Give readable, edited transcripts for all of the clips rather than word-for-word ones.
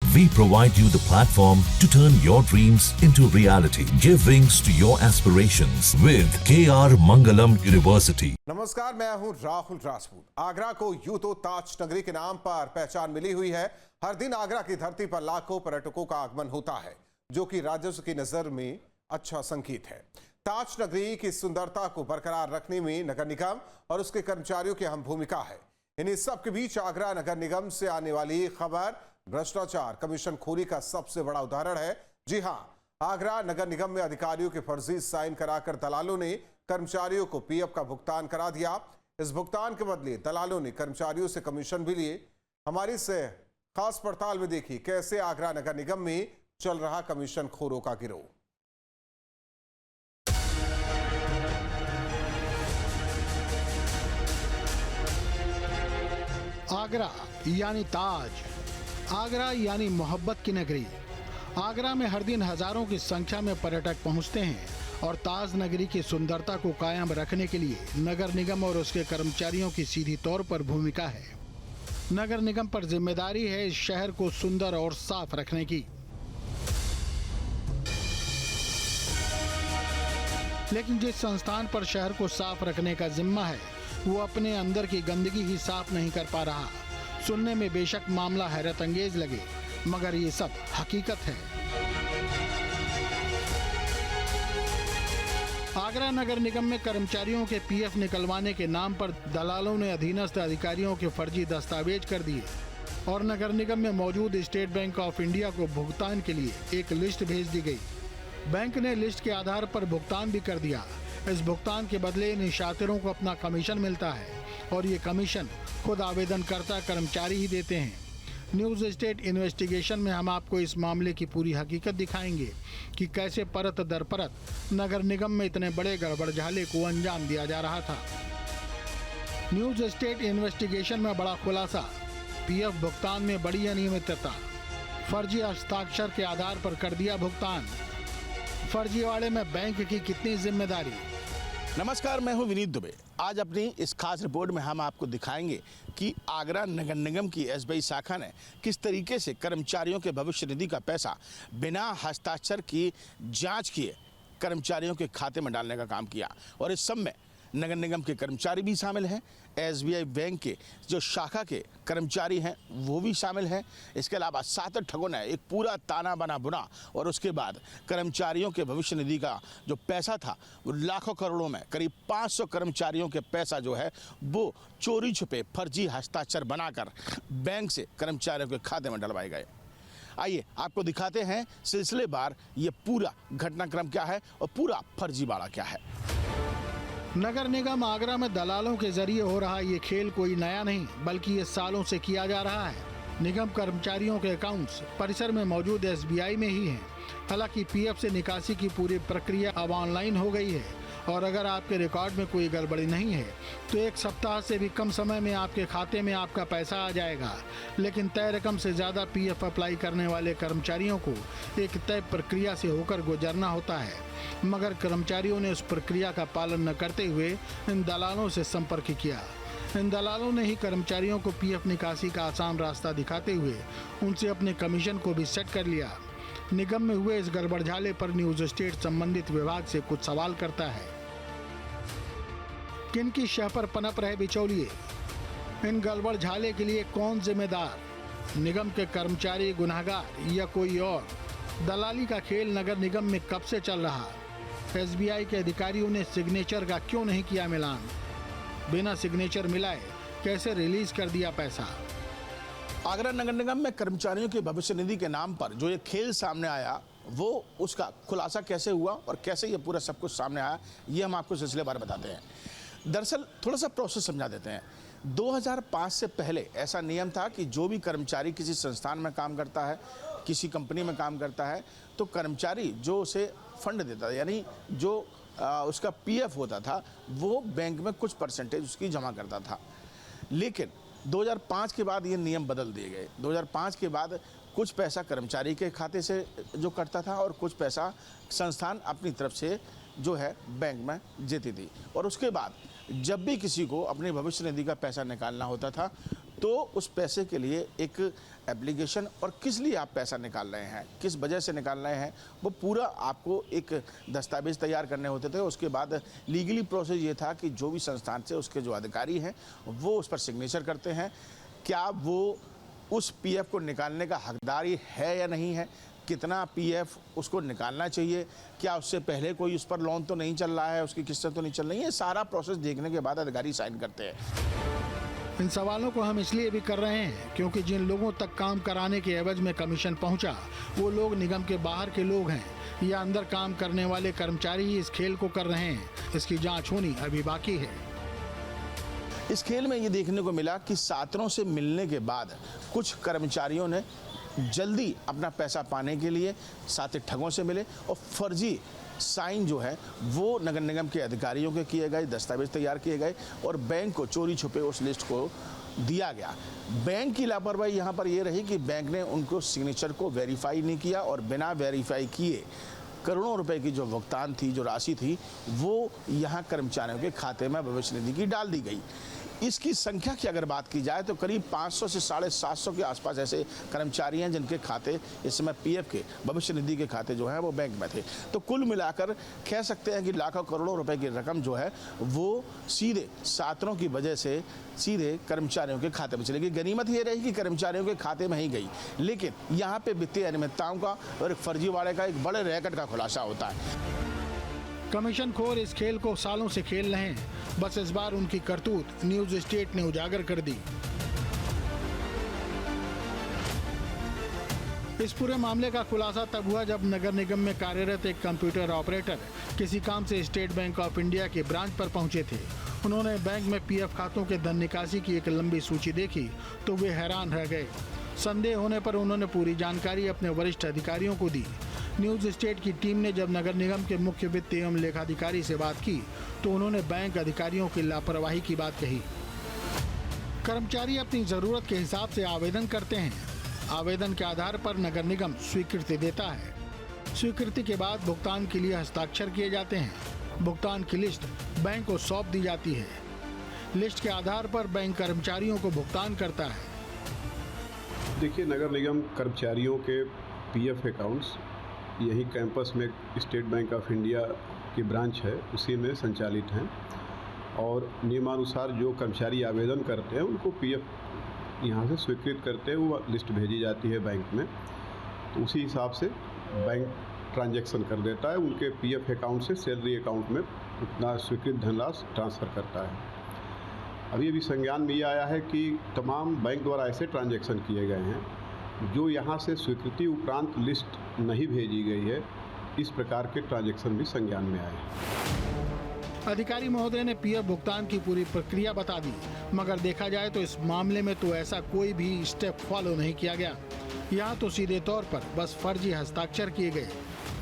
We provide you the platform to turn your dreams into reality. Give wings to your aspirations with KR Mangalam University. नमस्कार, मैं हूं राहुल राजपूत। आगरा को यूं तो ताज नगरी के नाम पर पहचान मिली हुई है। हर दिन आगरा की धरती पर लाखों पर्यटकों का आगमन होता है, जो कि राजस्व की नजर में अच्छा संकेत है। ताज नगरी की सुंदरता को बरकरार रखने में नगर निगम और उसके कर्मचारियों की अहम भूमिका है। इन्हीं सब के बीच आगरा नगर निगम से आने वाली खबर भ्रष्टाचार कमीशनखोरी का सबसे बड़ा उदाहरण है। जी हां, आगरा नगर निगम में अधिकारियों के फर्जी साइन कराकर दलालों ने कर्मचारियों को पीएफ का भुगतान करा दिया। इस भुगतान के बदले दलालों ने कर्मचारियों से कमीशन भी लिए। हमारी से खास पड़ताल में देखी कैसे आगरा नगर निगम में चल रहा कमीशनखोरों का गिरोह। आगरा यानी ताज, आगरा यानी मोहब्बत की नगरी। आगरा में हर दिन हजारों की संख्या में पर्यटक पहुंचते हैं और ताज नगरी की सुंदरता को कायम रखने के लिए नगर निगम और उसके कर्मचारियों की सीधी तौर पर भूमिका है। नगर निगम पर जिम्मेदारी है इस शहर को सुंदर और साफ रखने की। लेकिन जिस संस्थान पर शहर को साफ रखने का जिम्मा है, वो अपने अंदर की गंदगी ही साफ नहीं कर पा रहा। सुनने में बेशक मामला हैरत अंगेज लगे, मगर ये सब हकीकत है। आगरा नगर निगम में कर्मचारियों के पीएफ निकलवाने के नाम पर दलालों ने अधीनस्थ अधिकारियों के फर्जी दस्तावेज कर दिए और नगर निगम में मौजूद स्टेट बैंक ऑफ इंडिया को भुगतान के लिए एक लिस्ट भेज दी गई। बैंक ने लिस्ट के आधार पर भुगतान भी कर दिया। इस भुगतान के बदले इन शातिरों को अपना कमीशन मिलता है और ये कमीशन खुद आवेदनकर्ता कर्मचारी ही देते हैं। न्यूज स्टेट इन्वेस्टिगेशन में हम आपको इस मामले की पूरी हकीकत दिखाएंगे कि कैसे परत दर परत नगर निगम में इतने बड़े गड़बड़झाले को अंजाम दिया जा रहा था। न्यूज स्टेट इन्वेस्टिगेशन में बड़ा खुलासा, पीएफ भुगतान में बड़ी अनियमितता, फर्जी हस्ताक्षर के आधार पर कर दिया भुगतान, फर्जीवाड़े में बैंक की कितनी जिम्मेदारी। नमस्कार, मैं हूं विनीत दुबे। आज अपनी इस खास रिपोर्ट में हम आपको दिखाएंगे कि आगरा नगर निगम की एसबीआई शाखा ने किस तरीके से कर्मचारियों के भविष्य निधि का पैसा बिना हस्ताक्षर की जांच किए कर्मचारियों के खाते में डालने का काम किया। और इस सब में नगर निगम के कर्मचारी भी शामिल हैं, एसबीआई बैंक के जो शाखा के कर्मचारी हैं वो भी शामिल हैं। इसके अलावा 7 ठगों ने एक पूरा ताना बना बुना और उसके बाद कर्मचारियों के भविष्य निधि का जो पैसा था वो लाखों करोड़ों में करीब 500 कर्मचारियों के पैसा जो है वो चोरी छुपे फर्जी हस्ताक्षर बनाकर बैंक से कर्मचारियों के खाते में डलवाए गए। आइए आपको दिखाते हैं सिलसिलेवार ये पूरा घटनाक्रम क्या है और पूरा फर्जीवाड़ा क्या है। नगर निगम आगरा में दलालों के जरिए हो रहा ये खेल कोई नया नहीं, बल्कि ये सालों से किया जा रहा है। निगम कर्मचारियों के अकाउंट्स परिसर में मौजूद एसबीआई में ही हैं। हालांकि पीएफ से निकासी की पूरी प्रक्रिया अब ऑनलाइन हो गई है और अगर आपके रिकॉर्ड में कोई गड़बड़ी नहीं है तो 1 सप्ताह से भी कम समय में आपके खाते में आपका पैसा आ जाएगा। लेकिन तय रकम से ज़्यादा पीएफ अप्लाई करने वाले कर्मचारियों को एक तय प्रक्रिया से होकर गुजरना होता है, मगर कर्मचारियों ने उस प्रक्रिया का पालन न करते हुए इन दलालों से संपर्क किया। इन दलालों ने ही कर्मचारियों को पीएफ निकासी का आसान रास्ता दिखाते हुए उनसे अपने कमीशन को भी सेट कर लिया। निगम में हुए इस गड़बड़झाले पर न्यूज स्टेट संबंधित विभाग से कुछ सवाल करता है। किनकी शह पर पनप रहे बिचौलिए? इन गड़बड़झाले के लिए कौन जिम्मेदार? निगम के कर्मचारी गुनहगार या कोई और? दलाली का खेल नगर निगम में कब से चल रहा? एसबीआई के अधिकारियों ने सिग्नेचर का क्यों नहीं किया मिलान? बिना सिग्नेचर मिलाए कैसे रिलीज कर दिया पैसा? आगरा नगर निगम में कर्मचारियों के भविष्य निधि के नाम पर जो ये खेल सामने आया वो उसका खुलासा कैसे हुआ और कैसे ये पूरा सब कुछ सामने आया, ये हम आपको सिलसिलेवार बताते हैं। दरअसल थोड़ा सा प्रोसेस समझा देते हैं। 2005 से पहले ऐसा नियम था कि जो भी कर्मचारी किसी संस्थान में काम करता है, किसी कंपनी में काम करता है, तो कर्मचारी जो उसे फंड देता था, यानी जो उसका पीएफ होता था, वो बैंक में कुछ परसेंटेज उसकी जमा करता था। लेकिन 2005 के बाद ये नियम बदल दिए गए। 2005 के बाद कुछ पैसा कर्मचारी के खाते से जो कटता था और कुछ पैसा संस्थान अपनी तरफ से जो है बैंक में देती थी। और उसके बाद जब भी किसी को अपने भविष्य निधि का पैसा निकालना होता था तो उस पैसे के लिए एक एप्लीकेशन और किस लिए आप पैसा निकाल रहे हैं, किस वजह से निकाल रहे हैं, वो पूरा आपको एक दस्तावेज तैयार करने होते थे। उसके बाद लीगली प्रोसेस ये था कि जो भी संस्थान से उसके जो अधिकारी हैं वो उस पर सिग्नेचर करते हैं, क्या वो उस पीएफ को निकालने का हकदारी है या नहीं है, कितना पीएफ उसको निकालना चाहिए, क्या उससे पहले कोई उस पर लोन तो नहीं चल रहा है, उसकी किस्त तो नहीं चल रही है, सारा प्रोसेस देखने के बाद अधिकारी साइन करते हैं। इन सवालों को हम इसलिए भी कर रहे हैं क्योंकि जिन लोगों तक काम कराने के एवज में कमीशन पहुंचा वो लोग निगम के बाहर के लोग हैं या अंदर काम करने वाले कर्मचारी ही इस खेल को कर रहे हैं। इसकी जांच होनी अभी बाकी है। इस खेल में ये देखने को मिला कि सातरों से मिलने के बाद कुछ कर्मचारियों ने जल्दी अपना पैसा पाने के लिए साथी ठगों से मिले और फर्जी साइन जो है वो नगर निगम के अधिकारियों के किए गए, दस्तावेज तैयार किए गए और बैंक को चोरी छुपे उस लिस्ट को दिया गया। बैंक की लापरवाही यहाँ पर ये रही कि बैंक ने उनको सिग्नेचर को वेरीफाई नहीं किया और बिना वेरीफाई किए करोड़ों रुपए की जो भुगतान थी, जो राशि थी, वो यहाँ कर्मचारियों के खाते में भविष्य निधि की डाल दी गई। इसकी संख्या की अगर बात की जाए तो करीब 500 से 750 के आसपास ऐसे कर्मचारी हैं जिनके खाते इस समय पीएफ के, भविष्य निधि के खाते जो है वो बैंक में थे। तो कुल मिलाकर कह सकते हैं कि लाखों करोड़ों रुपए की रकम जो है वो सीधे सातरों की वजह से सीधे कर्मचारियों के खाते में चली गई। गनीमत ये रही कि कर्मचारियों के खाते में ही गई, लेकिन यहाँ पे वित्तीय अनियमितताओं का और फर्जीवाड़े का एक बड़े रैकेट का खुलासा होता है। कमीशन खोर इस खेल को सालों से खेल रहे हैं, बस इस बार उनकी करतूत न्यूज स्टेट ने उजागर कर दी। इस पूरे मामले का खुलासा तब हुआ जब नगर निगम में कार्यरत एक कंप्यूटर ऑपरेटर किसी काम से स्टेट बैंक ऑफ इंडिया के ब्रांच पर पहुंचे थे। उन्होंने बैंक में पीएफ खातों के धन निकासी की एक लंबी सूची देखी तो वे हैरान रह गए। संदेह होने पर उन्होंने पूरी जानकारी अपने वरिष्ठ अधिकारियों को दी। न्यूज स्टेट की टीम ने जब नगर निगम के मुख्य वित्त एवं लेखाधिकारी से बात की तो उन्होंने बैंक अधिकारियों की लापरवाही की बात कही। कर्मचारी अपनी जरूरत के हिसाब से आवेदन करते हैं। आवेदन के आधार पर नगर निगम स्वीकृति देता है। स्वीकृति के बाद भुगतान के लिए हस्ताक्षर किए जाते हैं। भुगतान की लिस्ट बैंक को सौंप दी जाती है। लिस्ट के आधार पर बैंक कर्मचारियों को भुगतान करता है। देखिए, नगर निगम कर्मचारियों के पीएफ अकाउंट्स यही कैंपस में स्टेट बैंक ऑफ इंडिया की ब्रांच है उसी में संचालित हैं और नियमानुसार जो कर्मचारी आवेदन करते हैं उनको पीएफ यहाँ से स्वीकृत करते हैं, वो लिस्ट भेजी जाती है बैंक में। तो उसी हिसाब से बैंक ट्रांजैक्शन कर देता है, उनके पीएफ अकाउंट से सैलरी अकाउंट में उतना स्वीकृत धनराशि ट्रांसफ़र करता है। अभी संज्ञान में ये आया है कि तमाम बैंक द्वारा ऐसे ट्रांजैक्शन किए गए हैं जो यहाँ से स्वीकृति उपरांत लिस्ट नहीं भेजी गई है। इस प्रकार के ट्रांजैक्शन भी संज्ञान में आए। अधिकारी महोदय ने पीएफ भुगतान की पूरी प्रक्रिया बता दी, मगर देखा जाए तो इस मामले में तो ऐसा कोई भी स्टेप फॉलो नहीं किया गया। यहाँ तो सीधे तौर पर बस फर्जी हस्ताक्षर किए गए।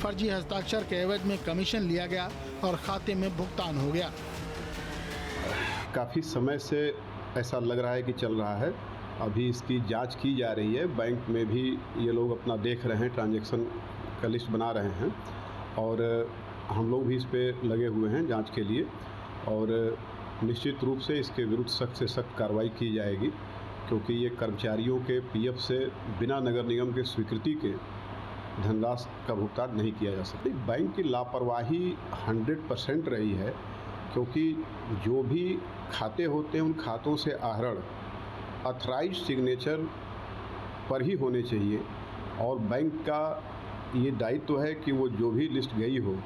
फर्जी हस्ताक्षर के एवज में कमीशन लिया गया और खाते में भुगतान हो गया। काफ़ी समय से ऐसा लग रहा है कि चल रहा है। अभी इसकी जांच की जा रही है। बैंक में भी ये लोग अपना देख रहे हैं, ट्रांजैक्शन का लिस्ट बना रहे हैं और हम लोग भी इस पे लगे हुए हैं जांच के लिए और निश्चित रूप से इसके विरुद्ध सख्त से सख्त कार्रवाई की जाएगी, क्योंकि ये कर्मचारियों के पीएफ से बिना नगर निगम के स्वीकृति के धनराशि का भुगतान नहीं किया जा सकता। बैंक की लापरवाही 100% रही है, क्योंकि जो भी खाते होते हैं उन खातों से आहरण ऑथराइज्ड सिग्नेचर पर ही होने चाहिए और बैंक का ये दायित्व है कि वो जो भी लिस्ट गई हो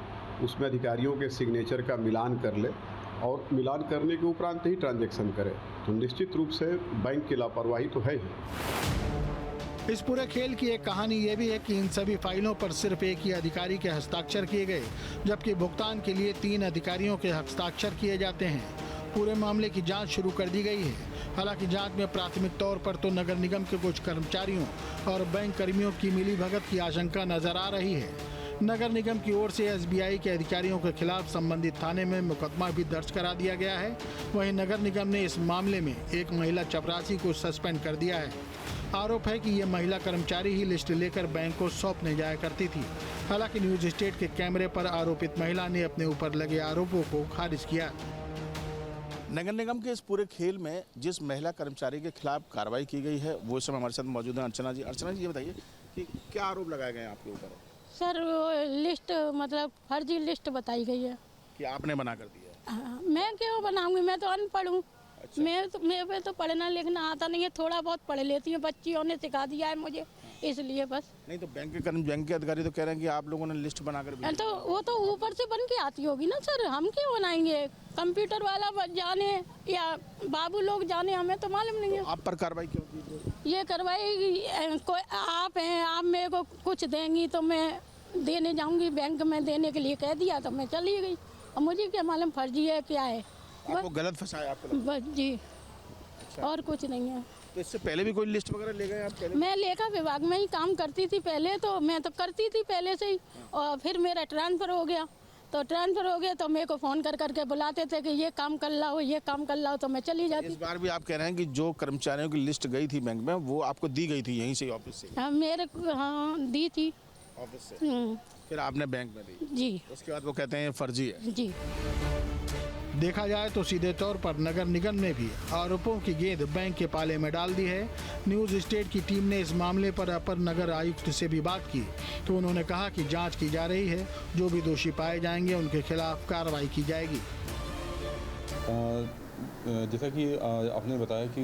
उसमें अधिकारियों के सिग्नेचर का मिलान कर ले और मिलान करने के उपरांत ही ट्रांजैक्शन करे। तो निश्चित रूप से बैंक की लापरवाही तो है ही। इस पूरे खेल की एक कहानी ये भी है कि इन सभी फाइलों पर सिर्फ एक ही अधिकारी के हस्ताक्षर किए गए, जबकि भुगतान के लिए 3 अधिकारियों के हस्ताक्षर किए जाते हैं। पूरे मामले की जांच शुरू कर दी गई है। हालांकि जांच में प्राथमिक तौर पर तो नगर निगम के कुछ कर्मचारियों और बैंक कर्मियों की मिलीभगत की आशंका नजर आ रही है। नगर निगम की ओर से एसबीआई के अधिकारियों के खिलाफ संबंधित थाने में मुकदमा भी दर्ज करा दिया गया है। वहीं नगर निगम ने इस मामले में एक महिला चपरासी को सस्पेंड कर दिया है। आरोप है कि ये महिला कर्मचारी ही लिस्ट लेकर बैंक को सौंपने जाया करती थी। हालांकि न्यूज स्टेट के कैमरे पर आरोपित महिला ने अपने ऊपर लगे आरोपों को खारिज किया। नगर निगम के इस पूरे खेल में जिस महिला कर्मचारी के खिलाफ कार्रवाई की गई है वो इस समय हमारे साथ मौजूद है अर्चना जी। अर्चना जी, ये बताइए कि क्या आरोप लगाए गए हैं आपके ऊपर? सर वो लिस्ट मतलब फर्जी लिस्ट बताई गई है कि आपने बना कर दिया है? हाँ, मैं क्यों बनाऊंगी, मैं तो अनपढ़ हूँ। अच्छा। मेरे पे तो पढ़ना लिखना आता नहीं है, थोड़ा बहुत पढ़ लेती हूँ, बच्चियों ने सिखा दिया है मुझे, इसलिए बस। नहीं तो बैंक के अधिकारी तो कह रहे हैं कि आप लोगों ने लिस्ट बनाकर भेजी। तो वो तो ऊपर से बन के आती होगी ना सर, हम क्यों बनाएंगे? कंप्यूटर वाला जाने या बाबू लोग जाने, हमें तो मालूम नहीं है। तो आप पर कार्रवाई क्यों की? ये करवाई कोई आप हैं, आप मेरे को कुछ देंगी तो मैं देने जाऊंगी, बैंक में देने के लिए कह दिया तो मैं चली गई। अब मुझे क्या मालूम फर्जी है क्या है, आपको गलत फंसाया आपको? बस जी, और कुछ नहीं है। तो इससे पहले भी कोई लिस्ट वगैरह ले गए आप पहले? मैं लेखा विभाग में ही काम करती थी पहले, तो मैं तो करती थी पहले से ही, और फिर मेरा ट्रांसफ़र हो गया। तो ट्रांसफ़र हो गया तो मेरे को फ़ोन कर करके बुलाते थे कि ये काम कर लाओ, ये काम कर लाओ, तो मैं चली जाती। इस बार भी आप कह रहे हैं कि जो कर्मचारियों की लिस्ट गई थी बैंक में वो आपको दी गई थी यहीं से ऑफिस से? हाँ मेरे को, हाँ दी थी ऑफिस से। फिर आपने बैंक में दी? जी। उसके बाद वो कहते हैं फर्जी है। जी। देखा जाए तो सीधे तौर पर नगर निगम ने भी आरोपों की गेंद बैंक के पाले में डाल दी है। न्यूज स्टेट की टीम ने इस मामले पर अपर नगर आयुक्त से भी बात की तो उन्होंने कहा कि जांच की जा रही है, जो भी दोषी पाए जाएंगे उनके खिलाफ कार्रवाई की जाएगी। जैसा कि आपने बताया कि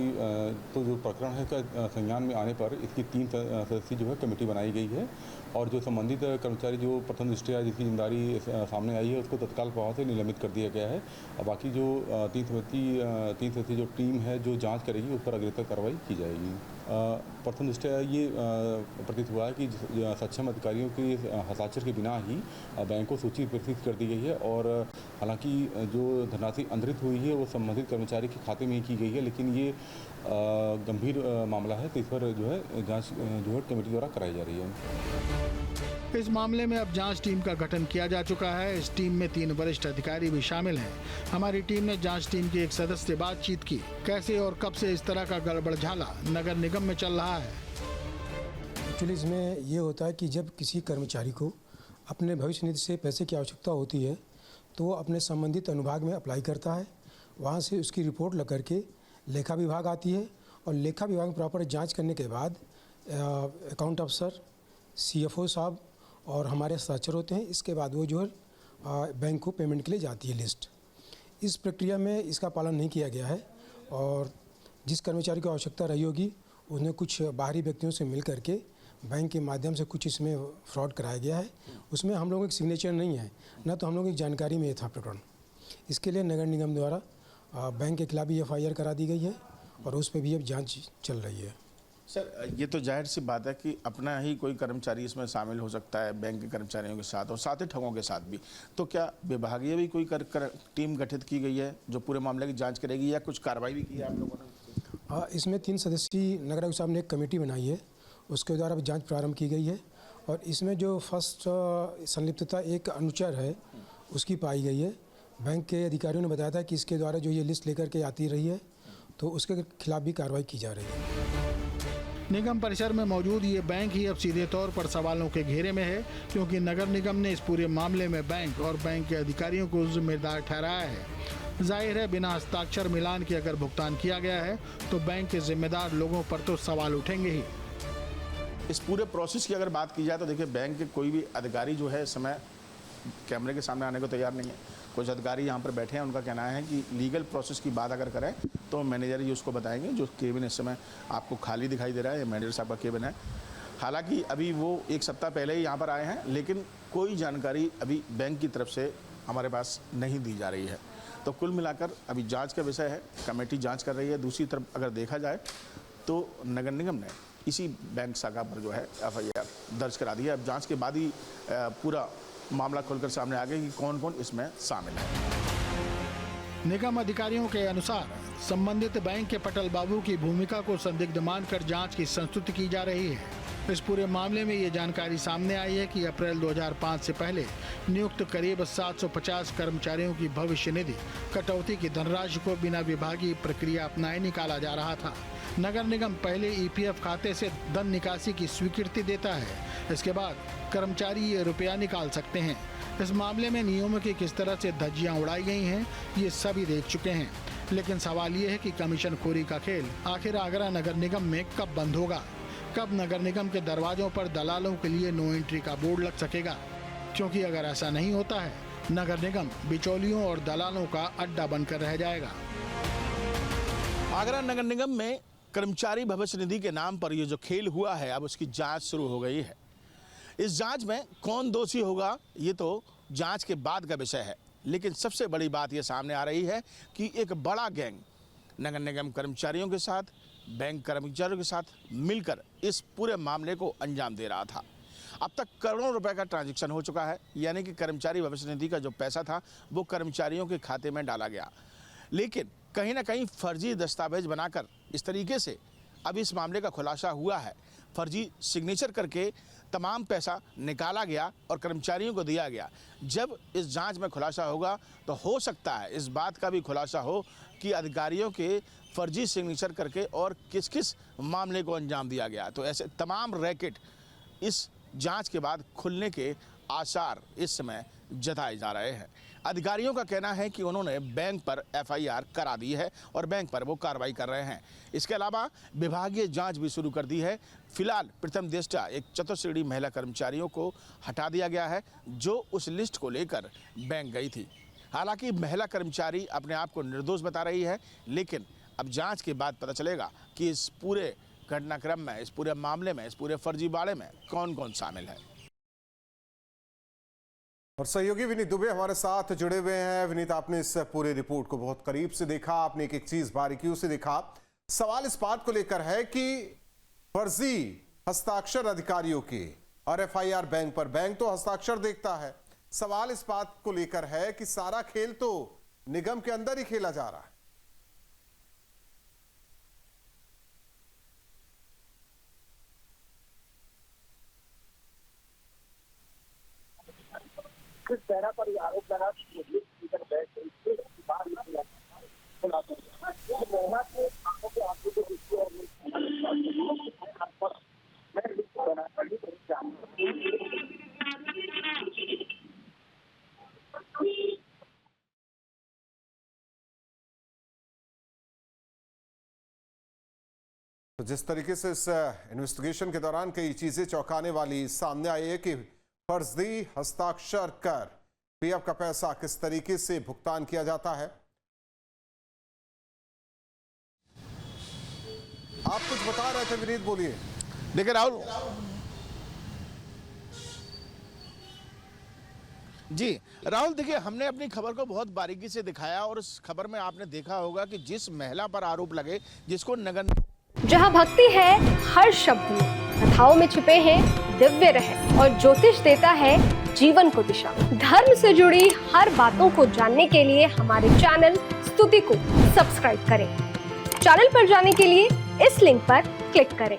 तो जो प्रकरण है का संज्ञान में आने पर इसकी 3 सदस्यीय जो है कमेटी बनाई गई है और जो संबंधित कर्मचारी जो प्रथम दृष्टया जिसकी जिम्मेदारी सामने आई है उसको तत्काल प्रभाव से निलंबित कर दिया गया है। बाकी जो 3 सदस्यीय जो टीम है जो जांच करेगी उस पर अग्रेतर कार्रवाई की जाएगी। प्रथम दृष्टया ये प्रतीत हुआ है कि सक्षम अधिकारियों के हस्ताक्षर के बिना ही बैंक को सूची प्रस्तुत कर दी गई है और हालांकि जो धनराशि अंतरित हुई है वो संबंधित कर्मचारी के खाते में ही की गई है, लेकिन ये गंभीर मामला है तो इस पर जो है जांच जो है कमेटी द्वारा कराई जा रही है। इस मामले में अब जांच टीम का गठन किया जा चुका है। इस टीम में 3 वरिष्ठ अधिकारी भी शामिल हैं। हमारी टीम ने जांच टीम के एक सदस्य से बातचीत की। कैसे और कब से इस तरह का गड़बड़झाला नगर निगम में चल रहा है? एक्चुअली इसमें ये होता है कि जब किसी कर्मचारी को अपने भविष्य निधि से पैसे की आवश्यकता होती है तो वो अपने संबंधित अनुभाग में अप्लाई करता है, वहाँ से उसकी रिपोर्ट लग करके लेखा विभाग आती है और लेखा विभाग में प्रॉपर जांच करने के बाद अकाउंट अफसर, CFO साहब और हमारे हस्ताक्षर होते हैं। इसके बाद वो जो है बैंक को पेमेंट के लिए जाती है लिस्ट। इस प्रक्रिया में इसका पालन नहीं किया गया है और जिस कर्मचारी को आवश्यकता रही होगी उन्हें कुछ बाहरी व्यक्तियों से मिल करके बैंक के माध्यम से कुछ इसमें फ्रॉड कराया गया है। उसमें हम लोगों की सिग्नेचर नहीं है, न तो हम लोगों की जानकारी में ये था प्रकरण। इसके लिए नगर निगम द्वारा बैंक के खिलाफ भी FIR करा दी गई है और उस पर भी अब जांच चल रही है। सर, ये तो जाहिर सी बात है कि अपना ही कोई कर्मचारी इसमें शामिल हो सकता है बैंक के कर्मचारियों के साथ और साथ ही ठगों के साथ भी। तो क्या विभागीय भी कोई टीम गठित की गई है जो पूरे मामले की जांच करेगी या कुछ कार्रवाई भी की है आप लोगों ने? इसमें 3 सदस्यीय नगर आयुक्त साहब ने एक कमेटी बनाई है, उसके द्वारा भी जाँच प्रारंभ की गई है और इसमें जो फर्स्ट संलिप्तता एक अनुचर है उसकी पाई गई है। बैंक के अधिकारियों ने बताया था कि इसके द्वारा जो ये लिस्ट लेकर के आती रही है तो उसके खिलाफ भी कार्रवाई की जा रही है। निगम परिसर में मौजूद ये बैंक ही अब सीधे तौर पर सवालों के घेरे में है, क्योंकि नगर निगम ने इस पूरे मामले में बैंक और बैंक के अधिकारियों को जिम्मेदार ठहराया है। जाहिर है बिना हस्ताक्षर मिलान के अगर भुगतान किया गया है तो बैंक के जिम्मेदार लोगों पर तो सवाल उठेंगे ही। इस पूरे प्रोसेस की अगर बात की जाए तो देखिए बैंक के कोई भी अधिकारी जो है इस समय कैमरे के सामने आने को तैयार नहीं है। कुछ अधिकारी यहाँ पर बैठे हैं, उनका कहना है कि लीगल प्रोसेस की बात अगर करें तो मैनेजर ही उसको बताएंगे। जो केबिन इस समय आपको खाली दिखाई दे रहा है, ये मैनेजर साहब का केबिन है। हालांकि अभी वो 1 सप्ताह पहले ही यहाँ पर आए हैं, लेकिन कोई जानकारी अभी बैंक की तरफ से हमारे पास नहीं दी जा रही है। तो कुल मिलाकर अभी जाँच का विषय है, कमेटी जाँच कर रही है। दूसरी तरफ अगर देखा जाए तो नगर निगम ने इसी बैंक शाखा पर जो है FIR दर्ज करा दी है। अब जाँच के बाद ही पूरा मामला खोलकर सामने आ गया कि कौन कौन इसमें शामिल है। निगम अधिकारियों के अनुसार संबंधित बैंक के पटल बाबू की भूमिका को संदिग्ध मानकर जांच की संस्तुति की जा रही है। इस पूरे मामले में ये जानकारी सामने आई है कि अप्रैल 2005 से पहले नियुक्त करीब 750 कर्मचारियों की भविष्य निधि कटौती की धनराशि को बिना विभागीय प्रक्रिया अपनाए निकाला जा रहा था। नगर निगम पहले EPF खाते से धन निकासी की स्वीकृति देता है, इसके बाद कर्मचारी ये रुपया निकाल सकते हैं। इस मामले में नियमों की किस तरह से धज्जियां उड़ाई गई हैं ये सभी देख चुके हैं। लेकिन सवाल ये है कि कमीशन खोरी का खेल आखिर आगरा नगर निगम में कब बंद होगा? कब नगर निगम के दरवाजों पर दलालों के लिए नो एंट्री का बोर्ड लग सकेगा? क्योंकि अगर ऐसा नहीं होता है, नगर निगम बिचौलियों और दलालों का अड्डा बनकर रह जाएगा। आगरा नगर निगम में कर्मचारी भविष्य निधि के नाम पर ये जो खेल हुआ है, अब उसकी जांच शुरू हो गई है। इस जांच में कौन दोषी होगा, ये तो जांच के बाद का विषय है। लेकिन सबसे बड़ी बात ये सामने आ रही है कि एक बड़ा गैंग नगर निगम कर्मचारियों के साथ, बैंक कर्मचारियों के साथ मिलकर इस पूरे मामले को अंजाम दे रहा था। अब तक करोड़ों रुपए का ट्रांजैक्शन हो चुका है, यानी कि कर्मचारी भविष्य निधि का जो पैसा था वो कर्मचारियों के खाते में डाला गया। लेकिन कहीं ना कहीं फर्जी दस्तावेज बनाकर इस तरीके से अब इस मामले का खुलासा हुआ है। फर्जी सिग्नेचर करके तमाम पैसा निकाला गया और कर्मचारियों को दिया गया। जब इस जांच में खुलासा होगा तो हो सकता है इस बात का भी खुलासा हो कि अधिकारियों के फर्जी सिग्नेचर करके और किस किस मामले को अंजाम दिया गया। तो ऐसे तमाम रैकेट इस जांच के बाद खुलने के आसार इस समय जताए जा रहे हैं। अधिकारियों का कहना है कि उन्होंने बैंक पर एफआईआर करा दी है और बैंक पर वो कार्रवाई कर रहे हैं। इसके अलावा विभागीय जांच भी शुरू कर दी है। फिलहाल प्रथम दृष्टया एक चतुर्श्रेणी महिला कर्मचारियों को हटा दिया गया है जो उस लिस्ट को लेकर बैंक गई थी। हालांकि महिला कर्मचारी अपने आप को निर्दोष बता रही है, लेकिन अब जांच के बाद पता चलेगा कि इस पूरे घटनाक्रम में, इस पूरे मामले में, इस पूरे फर्जीवाड़े में कौन कौन शामिल है। और सहयोगी विनीत दुबे हमारे साथ जुड़े हुए हैं। विनीत, आपने इस पूरी रिपोर्ट को बहुत करीब से देखा, आपने एक एक चीज बारीकियों से देखा। सवाल इस बात को लेकर है कि फर्जी हस्ताक्षर अधिकारियों के और एफआईआर बैंक पर, बैंक तो हस्ताक्षर देखता है। सवाल इस बात को लेकर है कि सारा खेल तो निगम के अंदर ही खेला जा रहा है। किस तरह पर आरोप लगा तो जिस तरीके से इस इन्वेस्टिगेशन के दौरान कई चीजें चौंकाने वाली सामने आई है कि फर्जी हस्ताक्षर कर पीएफ का पैसा किस तरीके से भुगतान किया जाता है। आप कुछ बता रहे थे विनीत, बोलिए। देखिए राहुल जी, राहुल देखिए, हमने अपनी खबर को बहुत बारीकी से दिखाया और इस खबर में आपने देखा होगा कि जिस महिला पर आरोप लगे, जिसको नगर, जहां भक्ति है हर शब्द में, कथाओं में छिपे हैं दिव्य रहस्य और ज्योतिष देता है जीवन को दिशा। धर्म से जुड़ी हर बातों को जानने के लिए हमारे चैनल स्तुति को सब्सक्राइब करें। चैनल पर जाने के लिए इस लिंक पर क्लिक करें।